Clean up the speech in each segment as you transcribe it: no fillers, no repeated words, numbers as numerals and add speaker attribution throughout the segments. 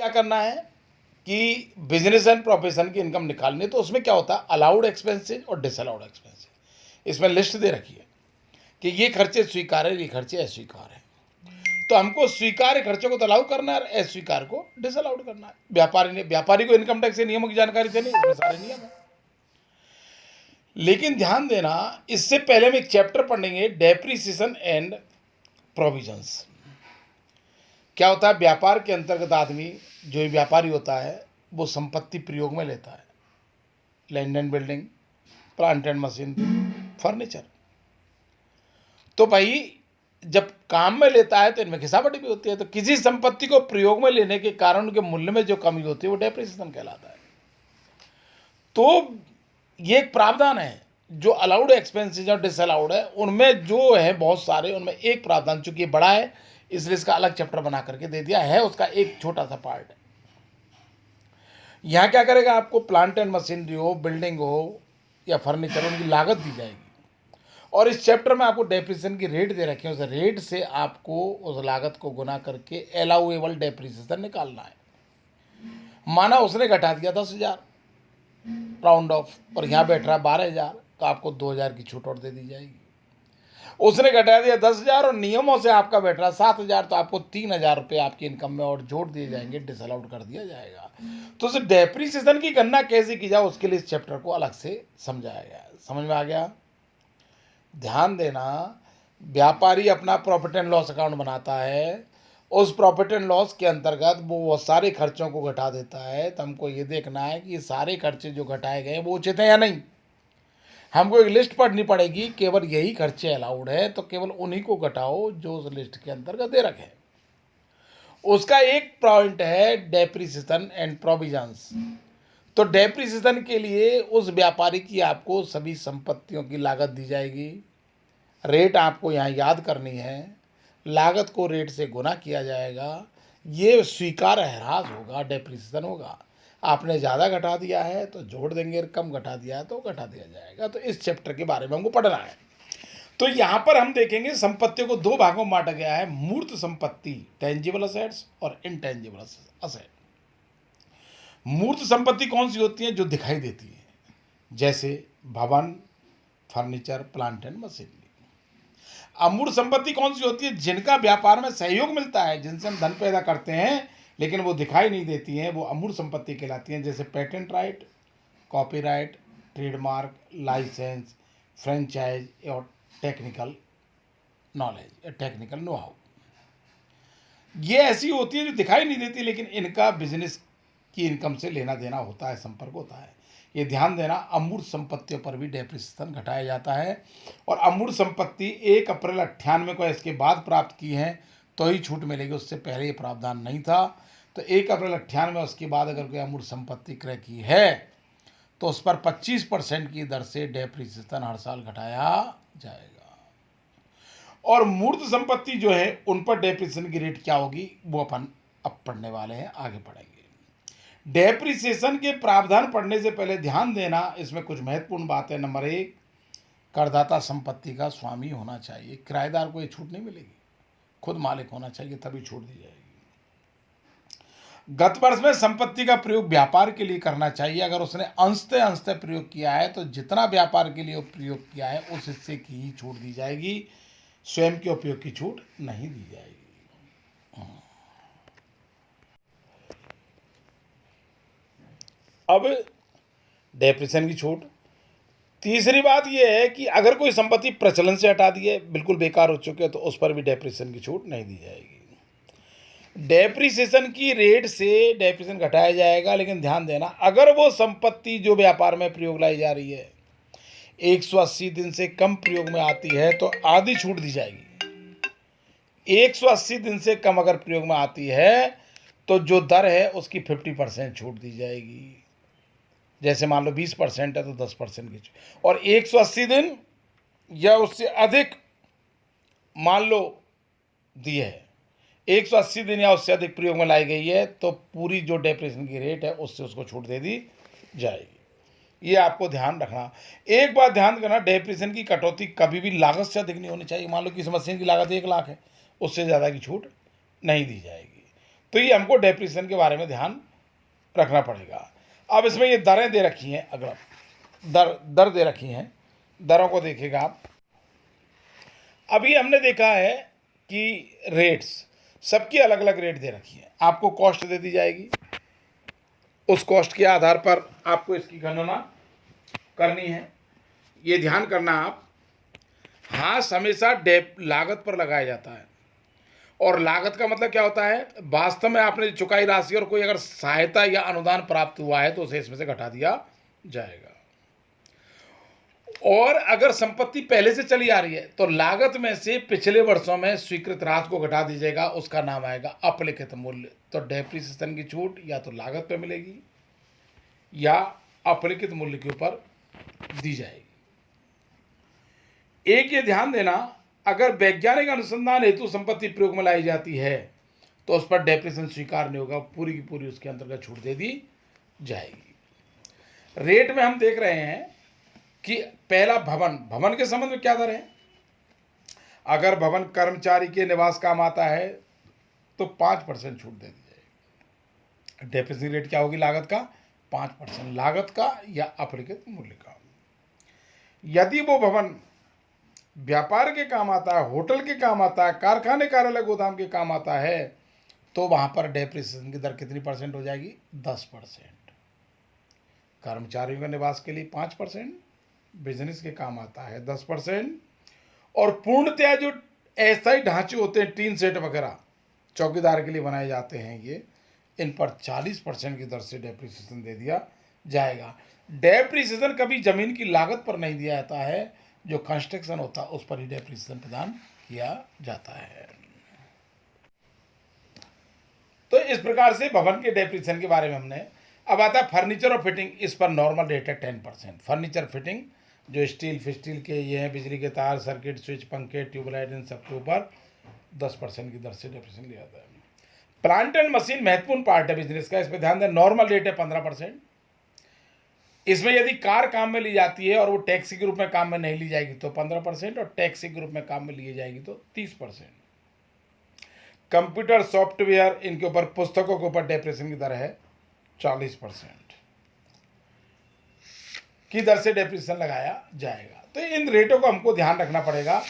Speaker 1: क्या करना है कि बिजनेस एंड प्रोफेशन की इनकम निकालनी है, तो उसमें क्या होता है, अलाउड एक्सपेंसेस और डिसअलाउड एक्सपेंसेस, इसमें लिस्ट दे रखी है कि ये खर्चे स्वीकार्य है, ये खर्चे अस्वीकार्य है। तो हमको स्वीकार्य खर्चों को तो अलाउ करना है और अस्वीकार को डिसअलाउड करना है। व्यापारी को इनकम टैक्स के नियमों की जानकारी देनी, इसमें सारे नियम है। लेकिन ध्यान देना, इससे पहले हम एक चैप्टर पढ़ेंगे, डेप्रिसिएशन एंड प्रोविजंस। क्या होता है, व्यापार के अंतर्गत आदमी जो व्यापारी होता है वो संपत्ति प्रयोग में लेता है, land and building, plant and machine, furniture. तो भाई जब काम में लेता है तो इनमें घिसावटी भी होती है। तो किसी संपत्ति को प्रयोग में लेने के कारण उनके मूल्य में जो कमी होती है वो डेप्रिसिएशन कहलाता है। तो ये एक प्रावधान है, जो अलाउड एक्सपेंसेस और डिसअलाउड है उनमें जो है बहुत सारे, उनमें एक प्रावधान चूंकि बड़ा है इसलिए इसका अलग चैप्टर बना करके दे दिया है, उसका एक छोटा सा पार्ट है। यहां क्या करेगा, आपको प्लांट एंड मशीनरी हो, बिल्डिंग हो या फर्नीचर, उनकी लागत दी जाएगी और इस चैप्टर में आपको डेप्रिसिएशन की रेट दे रखे हैं। उस रेट से आपको उस लागत को गुना करके अलाउएबल डेप्रिसिएशन निकालना है। माना उसने घटा दिया 10,000 राउंड ऑफ और यहाँ बैठ रहा 12,000, तो आपको 2,000 की छूट और दे दी जाएगी। उसने घटा दिया 10,000 और नियमों से आपका बैठ रहा 7,000, तो आपको 3,000 रुपये आपकी इनकम में और जोड़ दिए जाएंगे, डिसअलाउड कर दिया जाएगा। तो उस डेप्रिसिएशन की गणना कैसे की जाए उसके लिए इस चैप्टर को अलग से समझाया गया। समझ में आ गया? ध्यान देना, व्यापारी अपना प्रॉफिट एंड लॉस अकाउंट बनाता है, उस प्रॉफिट एंड लॉस के अंतर्गत वो सारे खर्चों को घटा देता है। तो हमको ये देखना है कि सारे खर्चे जो घटाए गए वो उचित हैं या नहीं। हमको एक लिस्ट पढ़नी पड़ेगी, केवल यही खर्चे अलाउड है तो केवल उन्हीं को घटाओ जो उस लिस्ट के अंतर्गत दे रखे। उसका एक पॉइंट है डेप्रिसिएशन एंड प्रोविजंस। तो डेप्रिसिएशन के लिए उस व्यापारी की आपको सभी संपत्तियों की लागत दी जाएगी। रेट आपको यहाँ याद करनी है, लागत को रेट से गुना किया जाएगा। ये स्वीकार्य ह्रास होगा, डेप्रिसिएशन होगा। आपने ज़्यादा घटा दिया है तो जोड़ देंगे, कम घटा दिया है तो घटा दिया जाएगा। तो इस चैप्टर के बारे में हमको पढ़ना है। तो यहाँ पर हम देखेंगे संपत्तियों को दो भागों में बांटा गया है, मूर्त संपत्ति टेंजिबल असेट्स और इनटेंजिबल असेट। मूर्त संपत्ति कौन सी होती है? जो दिखाई देती है, जैसे भवन, फर्नीचर, प्लांट एंड मशीनरी। अमूर्त संपत्ति कौन सी होती है? जिनका व्यापार में सहयोग मिलता है, जिनसे हम धन पैदा करते हैं लेकिन वो दिखाई नहीं देती हैं, वो अमूर्त संपत्ति कहलाती हैं। जैसे patent right, copyright, trademark, licence, franchise और technical knowledge, technical know how. ये ऐसी होती है जो दिखाई नहीं देती लेकिन इनका बिजनेस की इनकम से लेना देना होता है, संपर्क होता है। ये ध्यान देना, अमूर्त संपत्तियों पर भी डेप्रिसिएशन घटाया जाता है। और अमूर्त संपत्ति 1 अप्रैल 98 को इसके बाद प्राप्त की है तो ही छूट मिलेगी, उससे पहले ये प्रावधान नहीं था। तो 1 अप्रैल 98 उसके बाद अगर कोई अमूर्त संपत्ति क्रय की है तो उस पर 25% की दर से डेप्रिसिएशन हर साल घटाया जाएगा। और मूर्त संपत्ति जो है उन पर डेप्रिसिएशन की रेट क्या होगी वो अपन अब पढ़ने वाले हैं, आगे पढ़ेंगे। डेप्रिसिएशन के प्रावधान पढ़ने से पहले ध्यान देना, इसमें कुछ महत्वपूर्ण बात है। नंबर 1, करदाता संपत्ति का स्वामी होना चाहिए। किराएदार को ये छूट नहीं मिलेगी, खुद मालिक होना चाहिए, तभी छूट दी जाएगी। गत वर्ष में संपत्ति का प्रयोग व्यापार के लिए करना चाहिए। अगर उसने अंशतः प्रयोग किया है तो जितना व्यापार के लिए प्रयोग किया है उस हिस्से की ही छूट दी जाएगी, स्वयं के उपयोग की छूट नहीं दी जाएगी। अब डेप्रिसिएशन की छूट। तीसरी बात यह है कि अगर कोई संपत्ति प्रचलन से हटा दी है, बिल्कुल बेकार हो चुके हैं, तो उस पर भी डेप्रिसिएशन की छूट नहीं दी जाएगी। डेप्रिसिएशन की रेट से डेप्रिसिएशन घटाया जाएगा, लेकिन ध्यान देना, अगर वो संपत्ति जो व्यापार में प्रयोग लाई जा रही है 180 दिन से कम प्रयोग में आती है तो आधी छूट दी जाएगी। 180 दिन से कम अगर प्रयोग में आती है तो जो दर है उसकी 50% छूट दी जाएगी। जैसे मान लो 20% है तो 10% की छूट। और 180 दिन या उससे अधिक मान लो दी है, 180 दिन या उससे अधिक प्रयोग में लाई गई है तो पूरी जो डेप्रिसिएशन की रेट है उससे उसको छूट दे दी जाएगी। ये आपको ध्यान रखना। एक बात ध्यान करना, डेप्रिसिएशन की कटौती कभी भी लागत से अधिक नहीं होनी चाहिए। मान लो किसी मशीन की लागत 1 लाख है, उससे ज़्यादा की छूट नहीं दी जाएगी। तो ये हमको डेप्रिसिएशन के बारे में ध्यान रखना पड़ेगा। अब इसमें ये दरें दे रखी हैं, अगला दर दे रखी हैं, दरों को देखिएगा आप। अभी हमने देखा है कि रेट्स सबकी अलग अलग रेट दे रखी है, आपको कॉस्ट दे दी जाएगी, उस कॉस्ट के आधार पर आपको इसकी गणना करनी है। ये ध्यान करना आप, हाथ हमेशा लागत पर लगाया जाता है, और लागत का मतलब क्या होता है, वास्तव में आपने चुकाई राशि और कोई अगर सहायता या अनुदान प्राप्त हुआ है तो उसे इसमें से घटा दिया जाएगा। और अगर संपत्ति पहले से चली आ रही है तो लागत में से पिछले वर्षों में स्वीकृत राशि को घटा दीजिएगा, उसका नाम आएगा अपलिखित मूल्य। तो डेप्रिसिएशन की छूट या तो लागत पे मिलेगी या अपलिखित मूल्य के ऊपर दी जाएगी। एक ये ध्यान देना, अगर वैज्ञानिक अनुसंधान हेतु संपत्ति प्रयोग में लाई जाती है तो उस पर डेप्रिसिएशन स्वीकार नहीं होगा, पूरी की पूरी उसके अंतर्गत छूट दे दी जाएगी। रेट में हम देख रहे हैं कि पहला भवन के संबंध में क्या दर है। अगर भवन कर्मचारी के निवास काम आता है तो 5% छूट दे दी जाएगी। डेप्रिसिएशन रेट क्या होगी, लागत का 5%, लागत का या अपलिखित मूल्य का। यदि वो भवन व्यापार के काम आता है, होटल के काम आता है, कारखाने कार्यालय गोदाम के काम आता है, तो वहां पर डेप्रिसिएशन की दर कितनी परसेंट हो जाएगी, 10%। कर्मचारियों के निवास के लिए 5%, बिजनेस के काम आता है 10%, और पूर्णतया जो अस्थायी ढांचे होते हैं, टीन सेट वगैरह चौकीदार के लिए बनाए जाते हैं, ये इन पर 40% की दर से डेप्रिसिएशन दे दिया जाएगा। डेप्रिसिएशन कभी जमीन की लागत पर नहीं दिया जाता है, जो कंस्ट्रक्शन होता है उस पर ही डेप्रिसिएशन प्रदान किया जाता है। तो इस प्रकार से भवन के डेप्रिसिएशन के बारे में हमने। अब आता है फर्नीचर और फिटिंग, इस पर नॉर्मल रेट है 10%। फर्नीचर फिटिंग जो स्टील के ये हैं, बिजली के तार, सर्किट, स्विच, पंखे, ट्यूबलाइट, इन सबके ऊपर 10% की दर से डेप्रिसिएशन लिया जाता है। प्लांट एंड मशीन महत्वपूर्ण पार्ट है बिजनेस का, इस पर ध्यान दें। नॉर्मल रेट है 15%। इसमें यदि कार काम में ली जाती है और वो टैक्सी के रूप में काम में नहीं ली जाएगी तो 15%, और टैक्सी के रूप में काम में ली जाएगी तो 30%। कंप्यूटर, सॉफ्टवेयर, इनके ऊपर, पुस्तकों के ऊपर डेप्रिसिएशन की दर है 40% की दर से डेप्रिसिएशन लगाया जाएगा। तो इन रेटों को हमको ध्यान रखना पड़ेगा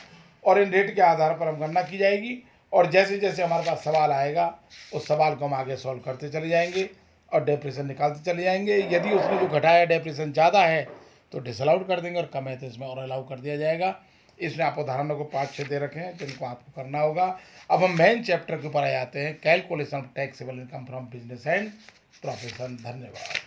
Speaker 1: और इन रेट के आधार पर हम गणना की जाएगी, और जैसे जैसे हमारे पास सवाल आएगा उस सवाल को हम आगे सॉल्व करते चले जाएंगे और डेप्रिसिएशन निकालते चले जाएंगे। यदि उसने जो घटाया डेप्रिसिएशन ज़्यादा है तो डिसअलाउड कर देंगे, और कम है तो इसमें और अलाउ कर दिया जाएगा। इसमें आप उदाहरणों को 5-6 दे रखे हैं जिनको आपको करना होगा। अब हम मेन चैप्टर के ऊपर आ जाते हैं, calculation of taxable income from business and profession. धन्यवाद।